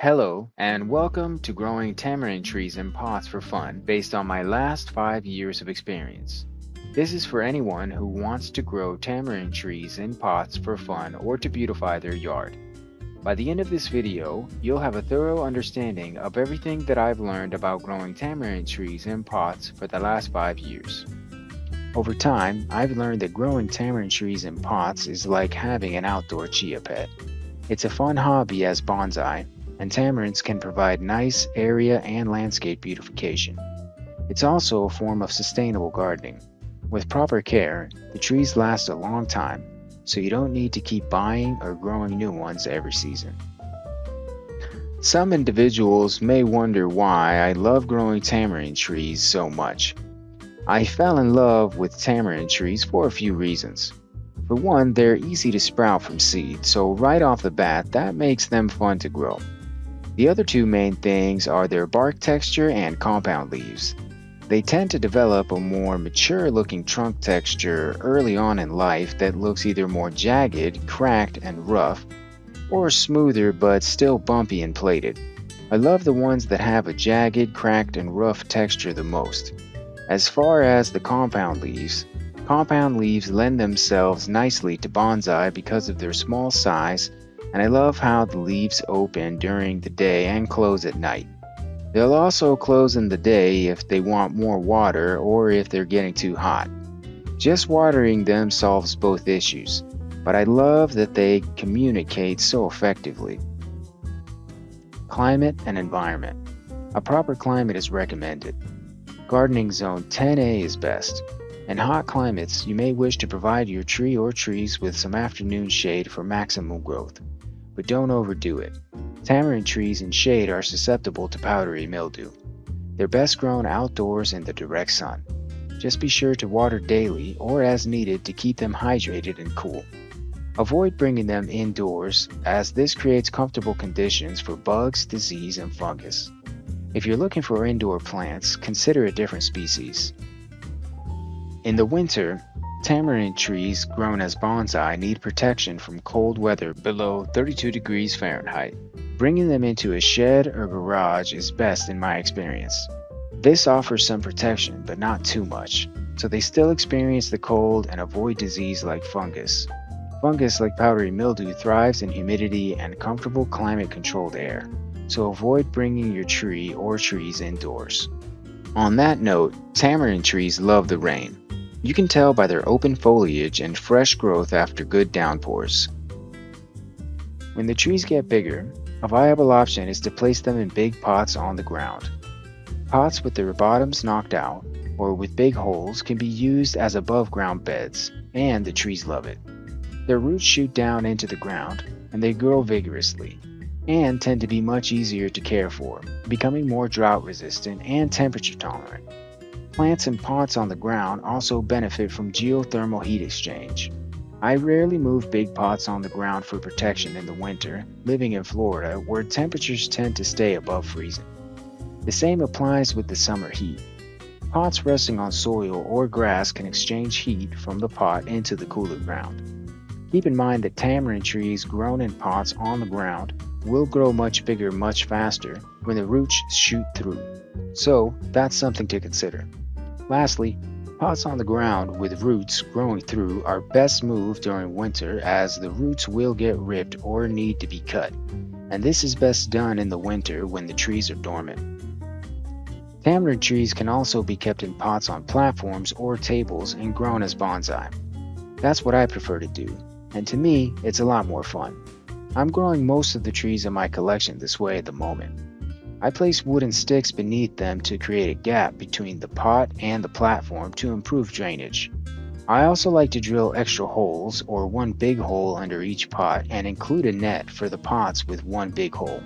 Hello, and welcome to growing tamarind trees in pots for fun based on my last 5 years of experience. This is for anyone who wants to grow tamarind trees in pots for fun or to beautify their yard. By the end of this video, you'll have a thorough understanding of everything that I've learned about growing tamarind trees in pots for the last 5 years. Over time, I've learned that growing tamarind trees in pots is like having an outdoor chia pet. It's a fun hobby as bonsai, and tamarinds can provide nice area and landscape beautification. It's also a form of sustainable gardening. With proper care, the trees last a long time, so you don't need to keep buying or growing new ones every season. Some individuals may wonder why I love growing tamarind trees so much. I fell in love with tamarind trees for a few reasons. For one, they're easy to sprout from seed, so right off the bat, that makes them fun to grow. The other two main things are their bark texture and compound leaves. They tend to develop a more mature-looking trunk texture early on in life that looks either more jagged, cracked, and rough, or smoother but still bumpy and plated. I love the ones that have a jagged, cracked, and rough texture the most. As far as the compound leaves lend themselves nicely to bonsai because of their small size, and I love how the leaves open during the day and close at night. They'll also close in the day if they want more water or if they're getting too hot. Just watering them solves both issues, but I love that they communicate so effectively. Climate and environment. A proper climate is recommended. Gardening zone 10A is best. In hot climates, you may wish to provide your tree or trees with some afternoon shade for maximum growth, but don't overdo it. Tamarind trees in shade are susceptible to powdery mildew. They're best grown outdoors in the direct sun. Just be sure to water daily or as needed to keep them hydrated and cool. Avoid bringing them indoors, as this creates comfortable conditions for bugs, disease, and fungus. If you're looking for indoor plants, consider a different species. In the winter, tamarind trees grown as bonsai need protection from cold weather below 32 degrees Fahrenheit. Bringing them into a shed or garage is best in my experience. This offers some protection, but not too much, so they still experience the cold and avoid disease like fungus. Fungus like powdery mildew thrives in humidity and comfortable climate-controlled air, so avoid bringing your tree or trees indoors. On that note, tamarind trees love the rain. You can tell by their open foliage and fresh growth after good downpours. When the trees get bigger, a viable option is to place them in big pots on the ground. Pots with their bottoms knocked out or with big holes can be used as above-ground beds, and the trees love it. Their roots shoot down into the ground, and they grow vigorously, and tend to be much easier to care for, becoming more drought-resistant and temperature-tolerant. Plants in pots on the ground also benefit from geothermal heat exchange. I rarely move big pots on the ground for protection in the winter, living in Florida where temperatures tend to stay above freezing. The same applies with the summer heat. Pots resting on soil or grass can exchange heat from the pot into the cooler ground. Keep in mind that tamarind trees grown in pots on the ground will grow much bigger much faster when the roots shoot through, so that's something to consider. Lastly, pots on the ground with roots growing through are best moved during winter, as the roots will get ripped or need to be cut, and this is best done in the winter when the trees are dormant. Tamarind trees can also be kept in pots on platforms or tables and grown as bonsai. That's what I prefer to do, and to me, it's a lot more fun. I'm growing most of the trees in my collection this way at the moment. I place wooden sticks beneath them to create a gap between the pot and the platform to improve drainage. I also like to drill extra holes or one big hole under each pot and include a net for the pots with one big hole.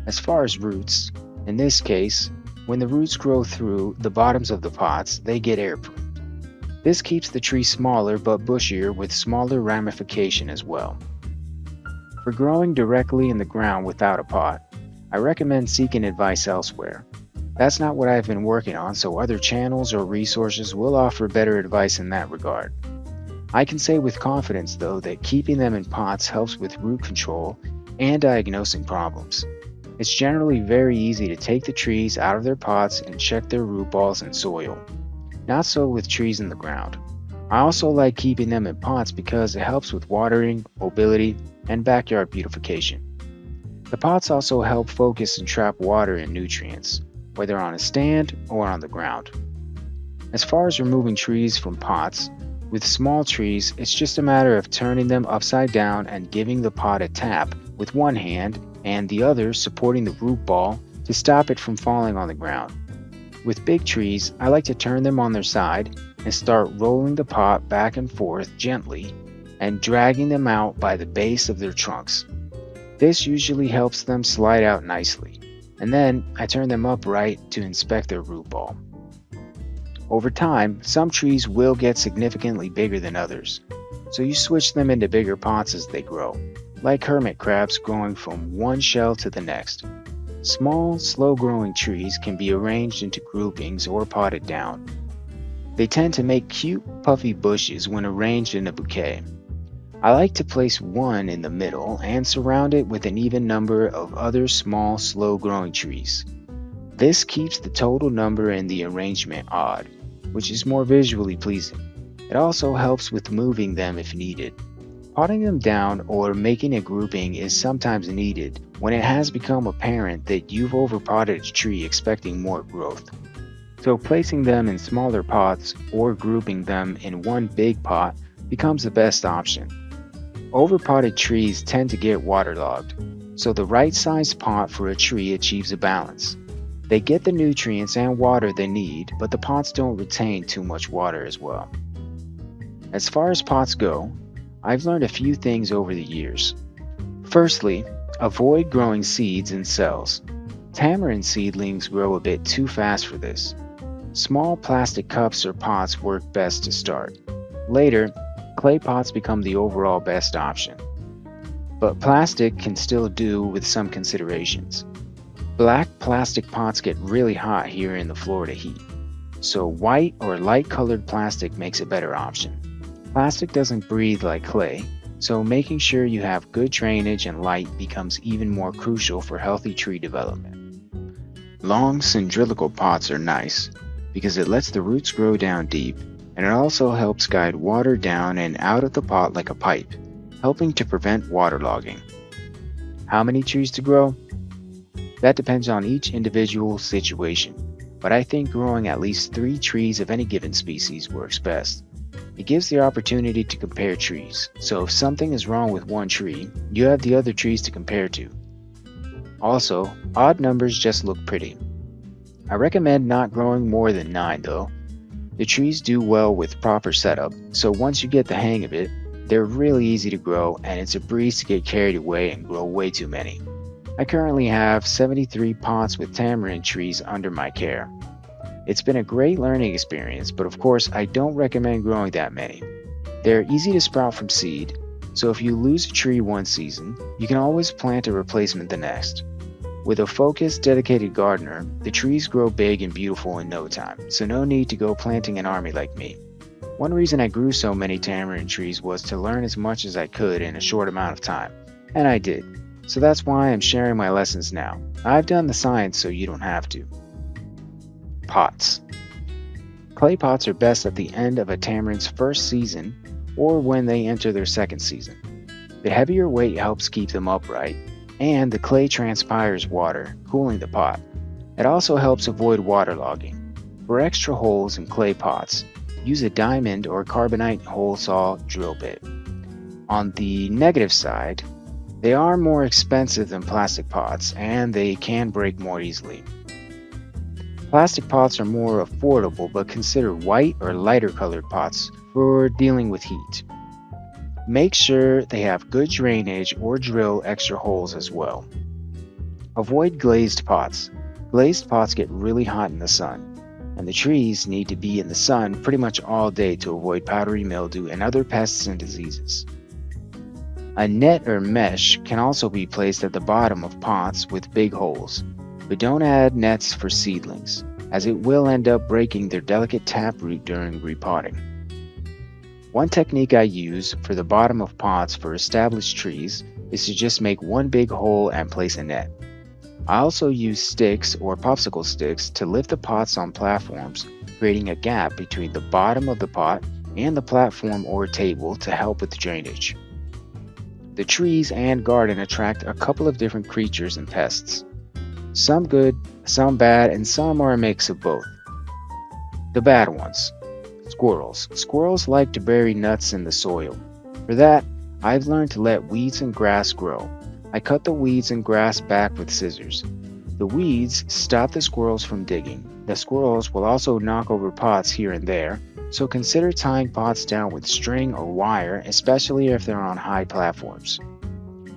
As far as roots, in this case, when the roots grow through the bottoms of the pots, they get air-pruned. This keeps the tree smaller but bushier with smaller ramification as well. For growing directly in the ground without a pot, I recommend seeking advice elsewhere. That's not what I've been working on, so other channels or resources will offer better advice in that regard. I can say with confidence, though, that keeping them in pots helps with root control and diagnosing problems. It's generally very easy to take the trees out of their pots and check their root balls and soil. Not so with trees in the ground. I also like keeping them in pots because it helps with watering, mobility, and backyard beautification. The pots also help focus and trap water and nutrients, whether on a stand or on the ground. As far as removing trees from pots, with small trees, it's just a matter of turning them upside down and giving the pot a tap with one hand and the other supporting the root ball to stop it from falling on the ground. With big trees, I like to turn them on their side and start rolling the pot back and forth gently and dragging them out by the base of their trunks. This usually helps them slide out nicely, and then I turn them upright to inspect their root ball. Over time, some trees will get significantly bigger than others, so you switch them into bigger pots as they grow, like hermit crabs growing from one shell to the next. Small, slow-growing trees can be arranged into groupings or potted down. They tend to make cute, puffy bushes when arranged in a bouquet. I like to place one in the middle and surround it with an even number of other small, slow-growing trees. This keeps the total number in the arrangement odd, which is more visually pleasing. It also helps with moving them if needed. Potting them down or making a grouping is sometimes needed when it has become apparent that you've overpotted a tree expecting more growth. So placing them in smaller pots or grouping them in one big pot becomes the best option. Overpotted trees tend to get waterlogged, so the right sized pot for a tree achieves a balance. They get the nutrients and water they need, but the pots don't retain too much water as well. As far as pots go, I've learned a few things over the years. Firstly, avoid growing seeds in cells. Tamarind seedlings grow a bit too fast for this. Small plastic cups or pots work best to start. Later, clay pots become the overall best option. But plastic can still do with some considerations. Black plastic pots get really hot here in the Florida heat, so white or light colored plastic makes a better option. Plastic doesn't breathe like clay, so making sure you have good drainage and light becomes even more crucial for healthy tree development. Long cylindrical pots are nice because it lets the roots grow down deep, and it also helps guide water down and out of the pot like a pipe, helping to prevent waterlogging. How many trees to grow? That depends on each individual situation, but I think growing at least 3 trees of any given species works best. It gives the opportunity to compare trees, so if something is wrong with one tree, you have the other trees to compare to. Also, odd numbers just look pretty. I recommend not growing more than 9 though. The trees do well with proper setup, so once you get the hang of it, they're really easy to grow and it's a breeze to get carried away and grow way too many. I currently have 73 pots with tamarind trees under my care. It's been a great learning experience, but of course I don't recommend growing that many. They're easy to sprout from seed, so if you lose a tree one season, you can always plant a replacement the next. With a focused, dedicated gardener, the trees grow big and beautiful in no time, so no need to go planting an army like me. One reason I grew so many tamarind trees was to learn as much as I could in a short amount of time, and I did. So that's why I'm sharing my lessons now. I've done the science so you don't have to. Pots. Clay pots are best at the end of a tamarind's first season or when they enter their second season. The heavier weight helps keep them upright, and the clay transpires water, cooling the pot. It also helps avoid waterlogging. For extra holes in clay pots, use a diamond or carbonite hole saw drill bit. On the negative side, they are more expensive than plastic pots, and they can break more easily. Plastic pots are more affordable, but consider white or lighter colored pots for dealing with heat. Make sure they have good drainage or drill extra holes as well. Avoid glazed pots. Glazed pots get really hot in the sun, and the trees need to be in the sun pretty much all day to avoid powdery mildew and other pests and diseases. A net or mesh can also be placed at the bottom of pots with big holes, but don't add nets for seedlings, as it will end up breaking their delicate taproot during repotting. One technique I use for the bottom of pots for established trees is to just make one big hole and place a net. I also use sticks or popsicle sticks to lift the pots on platforms, creating a gap between the bottom of the pot and the platform or table to help with drainage. The trees and garden attract a couple of different creatures and pests. Some good, some bad, and some are a mix of both. The bad ones. Squirrels. Squirrels like to bury nuts in the soil. For that, I've learned to let weeds and grass grow. I cut the weeds and grass back with scissors. The weeds stop the squirrels from digging. The squirrels will also knock over pots here and there, so consider tying pots down with string or wire, especially if they're on high platforms.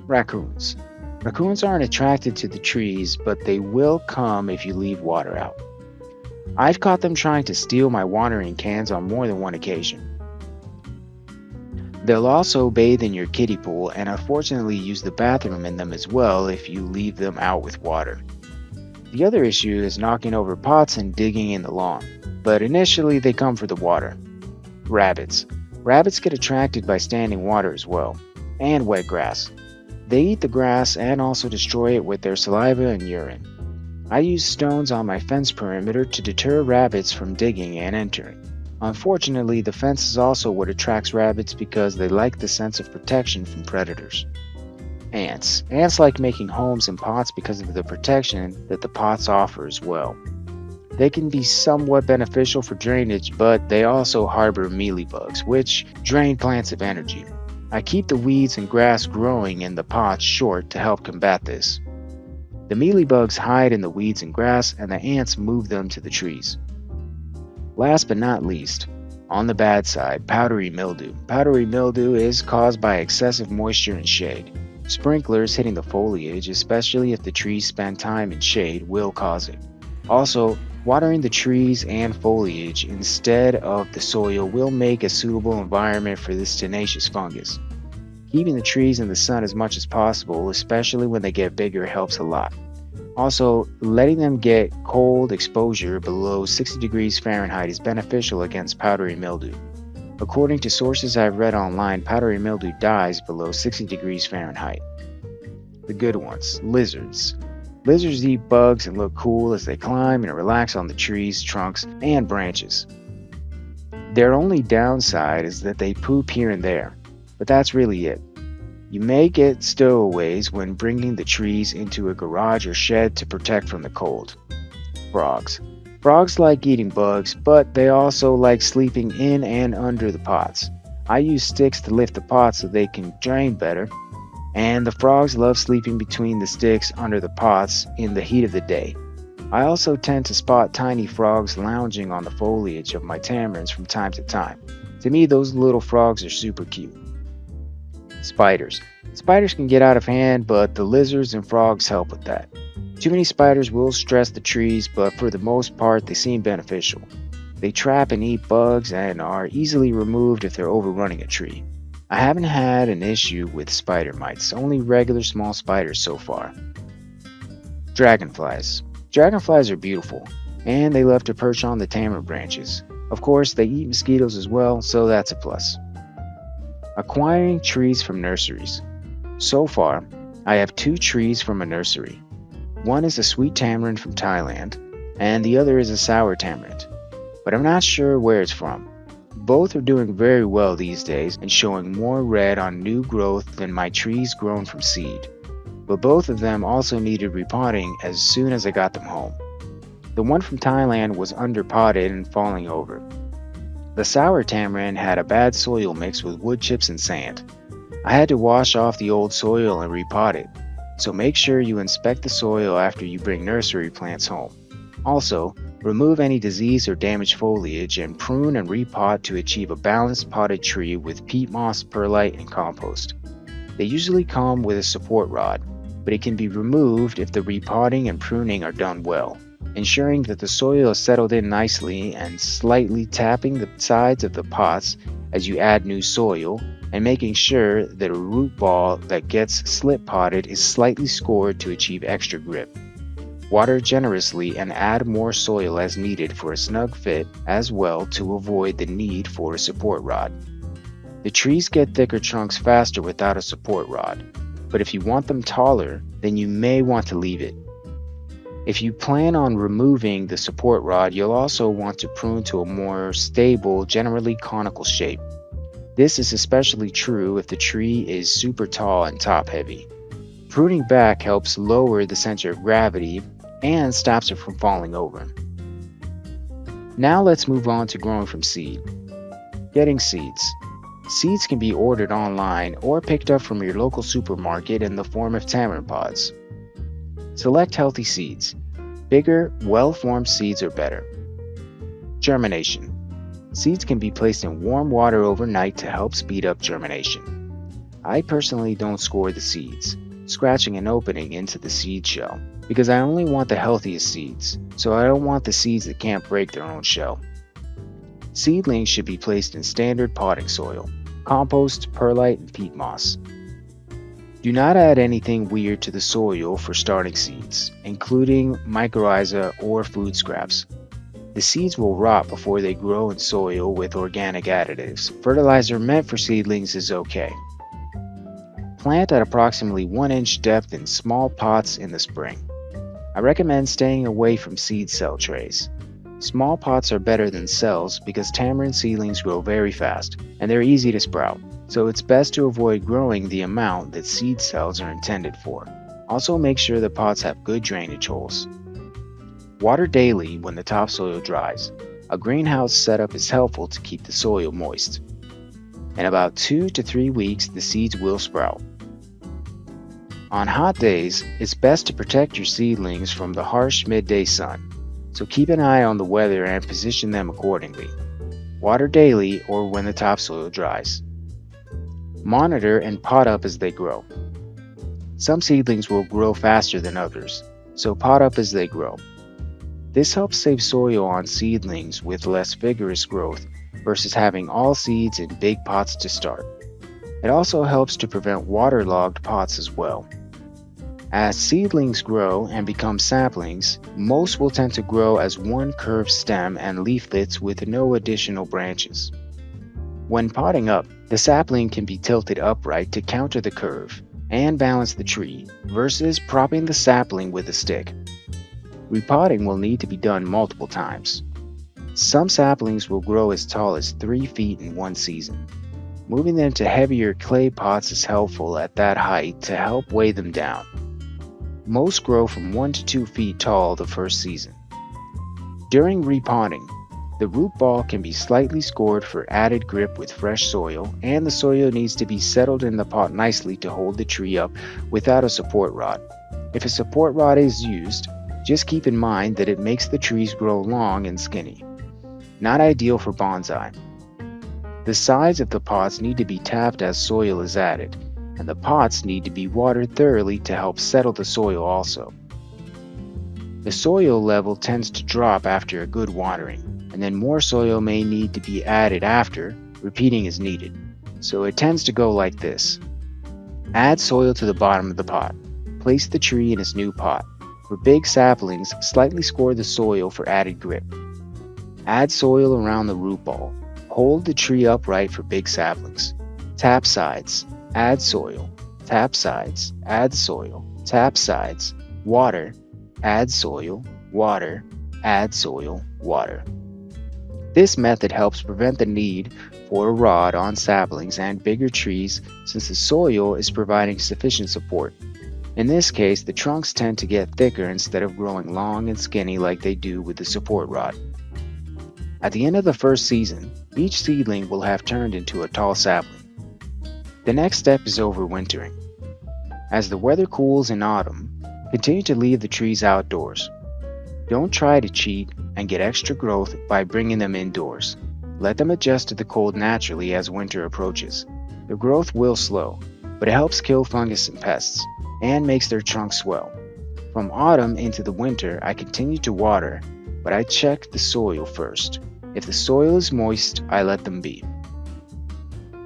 Raccoons. Raccoons aren't attracted to the trees, but they will come if you leave water out. I've caught them trying to steal my watering cans on more than one occasion. They'll also bathe in your kiddie pool and unfortunately use the bathroom in them as well if you leave them out with water. The other issue is knocking over pots and digging in the lawn, but initially they come for the water. Rabbits. Rabbits get attracted by standing water as well, and wet grass. They eat the grass and also destroy it with their saliva and urine. I use stones on my fence perimeter to deter rabbits from digging and entering. Unfortunately, the fence is also what attracts rabbits because they like the sense of protection from predators. Ants. Ants like making homes in pots because of the protection that the pots offer as well. They can be somewhat beneficial for drainage, but they also harbor mealybugs, which drain plants of energy. I keep the weeds and grass growing in the pots short to help combat this. The mealybugs hide in the weeds and grass, and the ants move them to the trees. Last but not least, on the bad side, powdery mildew. Powdery mildew is caused by excessive moisture and shade. Sprinklers hitting the foliage, especially if the trees spend time in shade, will cause it. Also, watering the trees and foliage instead of the soil will make a suitable environment for this tenacious fungus. Keeping the trees in the sun as much as possible, especially when they get bigger, helps a lot. Also, letting them get cold exposure below 60 degrees Fahrenheit is beneficial against powdery mildew. According to sources I've read online, powdery mildew dies below 60 degrees Fahrenheit. The good ones, lizards. Lizards eat bugs and look cool as they climb and relax on the trees, trunks, and branches. Their only downside is that they poop here and there, but that's really it. You may get stowaways when bringing the trees into a garage or shed to protect from the cold. Frogs. Frogs like eating bugs, but they also like sleeping in and under the pots. I use sticks to lift the pots so they can drain better, and the frogs love sleeping between the sticks under the pots in the heat of the day. I also tend to spot tiny frogs lounging on the foliage of my tamarinds from time to time. To me, those little frogs are super cute. Spiders. Spiders can get out of hand, but the lizards and frogs help with that. Too many spiders will stress the trees, but for the most part, they seem beneficial. They trap and eat bugs and are easily removed if they're overrunning a tree. I haven't had an issue with spider mites, only regular small spiders so far. Dragonflies. Dragonflies are beautiful, and they love to perch on the tamarind branches. Of course, they eat mosquitoes as well, so that's a plus. Acquiring trees from nurseries. So far, I have 2 trees from a nursery. One is a sweet tamarind from Thailand, and the other is a sour tamarind, but I'm not sure where it's from. Both are doing very well these days and showing more red on new growth than my trees grown from seed, but both of them also needed repotting as soon as I got them home. The one from Thailand was underpotted and falling over. The sour tamarind had a bad soil mix with wood chips and sand. I had to wash off the old soil and repot it, so make sure you inspect the soil after you bring nursery plants home. Also, remove any disease or damaged foliage and prune and repot to achieve a balanced potted tree with peat moss, perlite, and compost. They usually come with a support rod, but it can be removed if the repotting and pruning are done well, ensuring that the soil is settled in nicely and slightly tapping the sides of the pots as you add new soil, and making sure that a root ball that gets slip potted is slightly scored to achieve extra grip. Water generously and add more soil as needed for a snug fit as well to avoid the need for a support rod. The trees get thicker trunks faster without a support rod, but if you want them taller, then you may want to leave it. If you plan on removing the support rod, you'll also want to prune to a more stable, generally conical shape. This is especially true if the tree is super tall and top-heavy. Pruning back helps lower the center of gravity and stops it from falling over. Now let's move on to growing from seed. Getting seeds. Seeds can be ordered online or picked up from your local supermarket in the form of tamarind pods. Select healthy seeds. Bigger, well-formed seeds are better. Germination. Seeds can be placed in warm water overnight to help speed up germination. I personally don't score the seeds, scratching an opening into the seed shell, because I only want the healthiest seeds, so I don't want the seeds that can't break their own shell. Seedlings should be placed in standard potting soil, compost, perlite, and peat moss. Do not add anything weird to the soil for starting seeds, including mycorrhiza or food scraps. The seeds will rot before they grow in soil with organic additives. Fertilizer meant for seedlings is okay. Plant at approximately 1-inch depth in small pots in the spring. I recommend staying away from seed cell trays. Small pots are better than cells because tamarind seedlings grow very fast and they're easy to sprout, so it's best to avoid growing the amount that seed cells are intended for. Also make sure the pots have good drainage holes. Water daily when the topsoil dries. A greenhouse setup is helpful to keep the soil moist. In about 2 to 3 weeks, the seeds will sprout. On hot days, it's best to protect your seedlings from the harsh midday sun, so keep an eye on the weather and position them accordingly. Water daily or when the topsoil dries. Monitor and pot up as they grow. Some seedlings will grow faster than others, so pot up as they grow. This helps save soil on seedlings with less vigorous growth versus having all seeds in big pots to start. It also helps to prevent waterlogged pots as well. As seedlings grow and become saplings, most will tend to grow as one curved stem and leaflets with no additional branches. When potting up, the sapling can be tilted upright to counter the curve and balance the tree versus propping the sapling with a stick. Repotting will need to be done multiple times. Some saplings will grow as tall as 3 feet in one season. Moving them to heavier clay pots is helpful at that height to help weigh them down. Most grow from 1 to 2 feet tall the first season. During repotting, the root ball can be slightly scored for added grip with fresh soil, and the soil needs to be settled in the pot nicely to hold the tree up without a support rod. If a support rod is used, just keep in mind that it makes the trees grow long and skinny. Not ideal for bonsai. The sides of the pots need to be tapped as soil is added, and the pots need to be watered thoroughly to help settle the soil also. The soil level tends to drop after a good watering, and then more soil may need to be added after. Repeating is needed, so it tends to go like this. Add soil to the bottom of the pot. Place the tree in its new pot. For big saplings, slightly score the soil for added grip. Add soil around the root ball. Hold the tree upright for big saplings. Tap sides. Add soil. Tap sides. Add soil. Tap sides. Water. Add soil. Water. Add soil. Water. This method helps prevent the need for a rod on saplings and bigger trees since the soil is providing sufficient support. In this case, the trunks tend to get thicker instead of growing long and skinny like they do with the support rod. At the end of the first season, each seedling will have turned into a tall sapling. The next step is overwintering. As the weather cools in autumn, continue to leave the trees outdoors. Don't try to cheat and get extra growth by bringing them indoors. Let them adjust to the cold naturally as winter approaches. Their growth will slow, but it helps kill fungus and pests, and makes their trunks swell. From autumn into the winter, I continue to water, but I check the soil first. If the soil is moist, I let them be.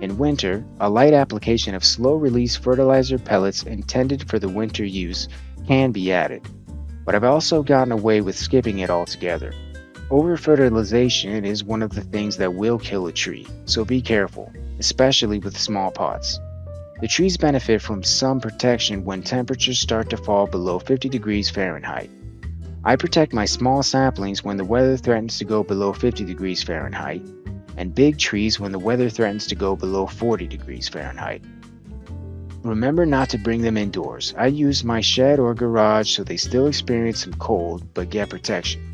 In winter, a light application of slow-release fertilizer pellets intended for the winter use can be added, but I've also gotten away with skipping it altogether. Over-fertilization is one of the things that will kill a tree, so be careful, especially with small pots. The trees benefit from some protection when temperatures start to fall below 50 degrees Fahrenheit. I protect my small saplings when the weather threatens to go below 50 degrees Fahrenheit, and big trees when the weather threatens to go below 40 degrees Fahrenheit. Remember not to bring them indoors. I use my shed or garage so they still experience some cold but get protection.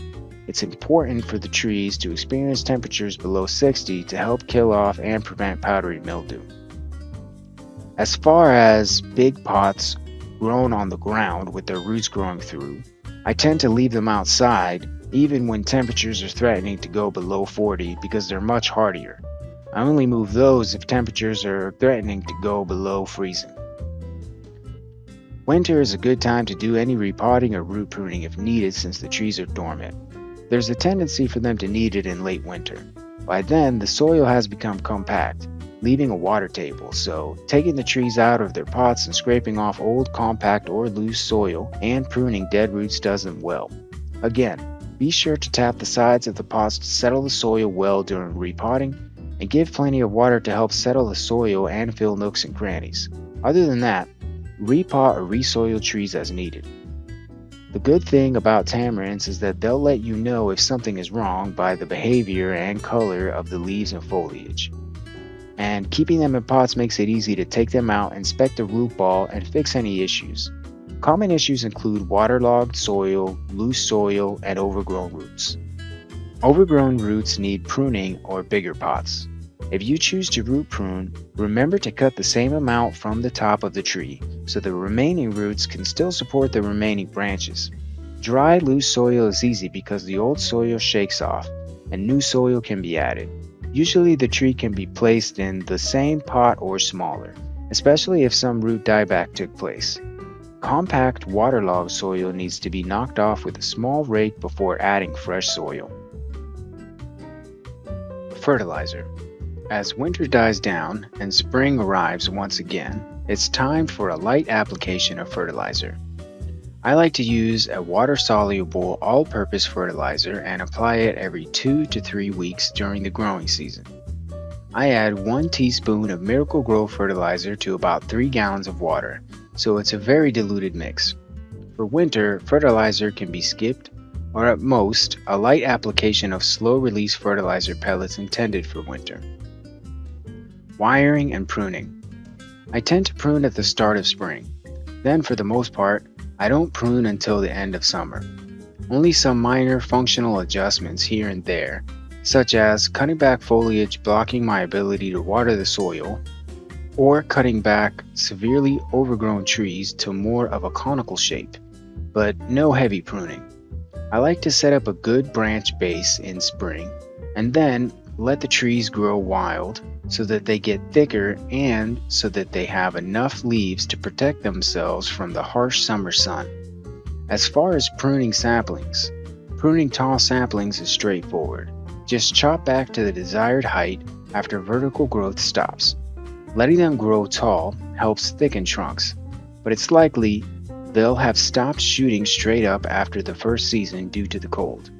It's important for the trees to experience temperatures below 60 to help kill off and prevent powdery mildew. As far as big pots grown on the ground with their roots growing through, I tend to leave them outside even when temperatures are threatening to go below 40 because they're much hardier. I only move those if temperatures are threatening to go below freezing. Winter is a good time to do any repotting or root pruning if needed since the trees are dormant. There's a tendency for them to need it in late winter. By then, the soil has become compact, leaving a water table, so taking the trees out of their pots and scraping off old compact or loose soil and pruning dead roots does them well. Again, be sure to tap the sides of the pots to settle the soil well during repotting, and give plenty of water to help settle the soil and fill nooks and crannies. Other than that, repot or resoil trees as needed. The good thing about tamarinds is that they'll let you know if something is wrong by the behavior and color of the leaves and foliage. And keeping them in pots makes it easy to take them out, inspect the root ball, and fix any issues. Common issues include waterlogged soil, loose soil, and overgrown roots. Overgrown roots need pruning or bigger pots. If you choose to root prune, remember to cut the same amount from the top of the tree so the remaining roots can still support the remaining branches. Dry, loose soil is easy because the old soil shakes off and new soil can be added. Usually the tree can be placed in the same pot or smaller, especially if some root dieback took place. Compact, waterlogged soil needs to be knocked off with a small rake before adding fresh soil. Fertilizer. As winter dies down and spring arrives once again, it's time for a light application of fertilizer. I like to use a water-soluble all-purpose fertilizer and apply it every 2 to 3 weeks during the growing season. I add 1 teaspoon of Miracle-Gro fertilizer to about 3 gallons of water, so it's a very diluted mix. For winter, fertilizer can be skipped, or at most, a light application of slow-release fertilizer pellets intended for winter. Wiring and pruning. I tend to prune at the start of spring. Then, for the most part, I don't prune until the end of summer. Only some minor functional adjustments here and there, such as cutting back foliage blocking my ability to water the soil, or cutting back severely overgrown trees to more of a conical shape, but no heavy pruning. I like to set up a good branch base in spring, and then let the trees grow wild so that they get thicker and so that they have enough leaves to protect themselves from the harsh summer sun. As far as pruning saplings, pruning tall saplings is straightforward. Just chop back to the desired height after vertical growth stops. Letting them grow tall helps thicken trunks, but it's likely they'll have stopped shooting straight up after the first season due to the cold.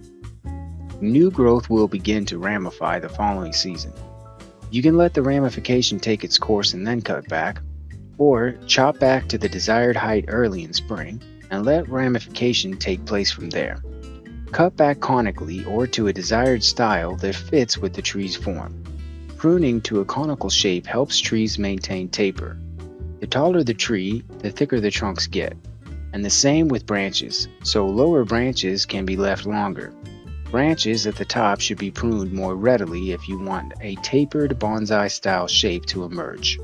New growth will begin to ramify the following season. You can let the ramification take its course and then cut back, or chop back to the desired height early in spring and let ramification take place from there. Cut back conically or to a desired style that fits with the tree's form. Pruning to a conical shape helps trees maintain taper. The taller the tree, the thicker the trunks get. And the same with branches, so lower branches can be left longer. Branches at the top should be pruned more readily if you want a tapered bonsai-style shape to emerge.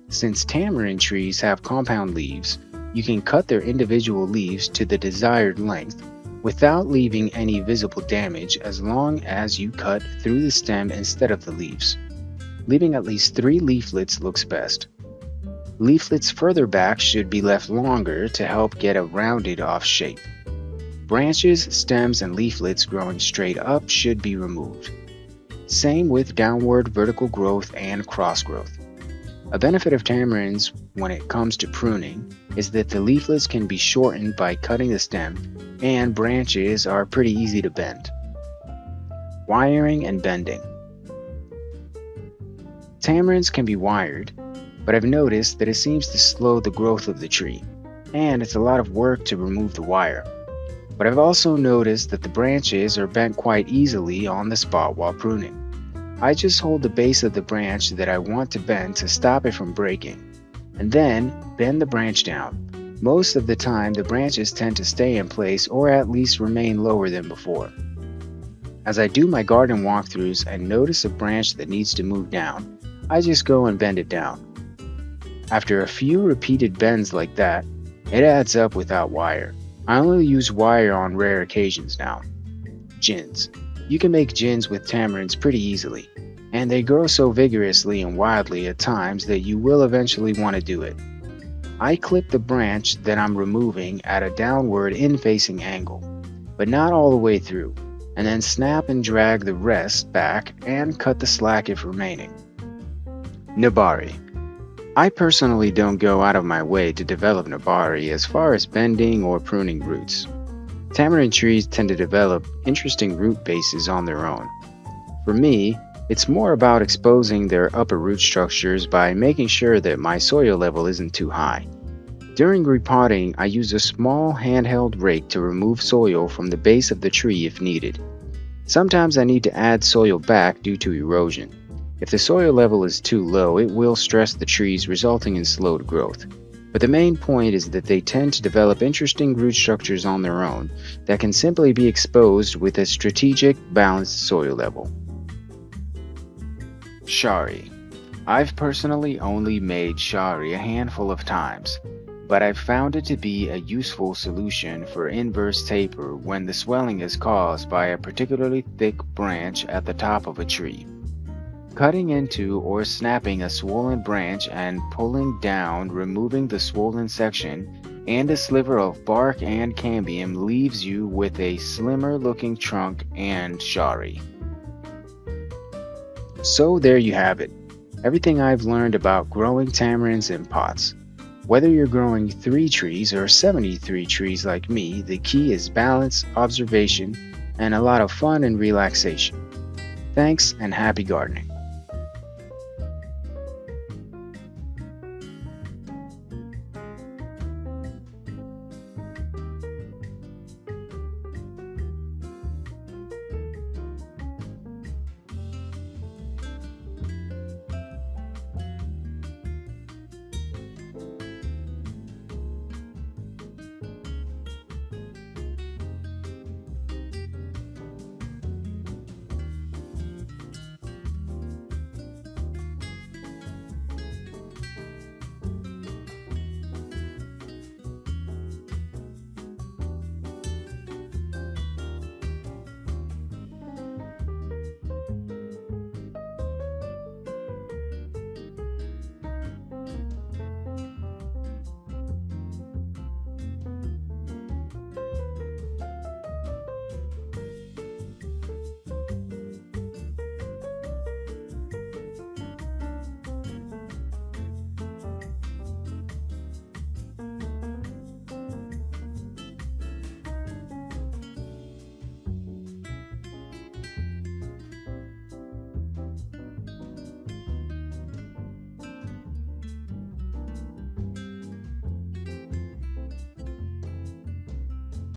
Since tamarind trees have compound leaves, you can cut their individual leaves to the desired length without leaving any visible damage as long as you cut through the stem instead of the leaves. Leaving at least 3 leaflets looks best. Leaflets further back should be left longer to help get a rounded off shape. Branches, stems, and leaflets growing straight up should be removed. Same with downward vertical growth and cross growth. A benefit of tamarinds when it comes to pruning is that the leaflets can be shortened by cutting the stem, and branches are pretty easy to bend. Wiring and bending. Tamarinds can be wired, but I've noticed that it seems to slow the growth of the tree, and it's a lot of work to remove the wire. But I've also noticed that the branches are bent quite easily on the spot while pruning. I just hold the base of the branch that I want to bend to stop it from breaking, and then bend the branch down. Most of the time, the branches tend to stay in place or at least remain lower than before. As I do my garden walkthroughs and notice a branch that needs to move down, I just go and bend it down. After a few repeated bends like that, it adds up without wire. I only use wire on rare occasions now. Gins. You can make gins with tamarinds pretty easily, and they grow so vigorously and wildly at times that you will eventually want to do it. I clip the branch that I'm removing at a downward in-facing angle, but not all the way through, and then snap and drag the rest back and cut the slack if remaining. Nabari. I personally don't go out of my way to develop nabari as far as bending or pruning roots. Tamarind trees tend to develop interesting root bases on their own. For me, it's more about exposing their upper root structures by making sure that my soil level isn't too high. During repotting, I use a small handheld rake to remove soil from the base of the tree if needed. Sometimes I need to add soil back due to erosion. If the soil level is too low, it will stress the trees, resulting in slowed growth. But the main point is that they tend to develop interesting root structures on their own that can simply be exposed with a strategic, balanced soil level. Shari. I've personally only made shari a handful of times, but I've found it to be a useful solution for inverse taper when the swelling is caused by a particularly thick branch at the top of a tree. Cutting into or snapping a swollen branch and pulling down, removing the swollen section, and a sliver of bark and cambium leaves you with a slimmer looking trunk and shari. So there you have it. Everything I've learned about growing tamarinds in pots. Whether you're growing 3 trees or 73 trees like me, the key is balance, observation, and a lot of fun and relaxation. Thanks and happy gardening.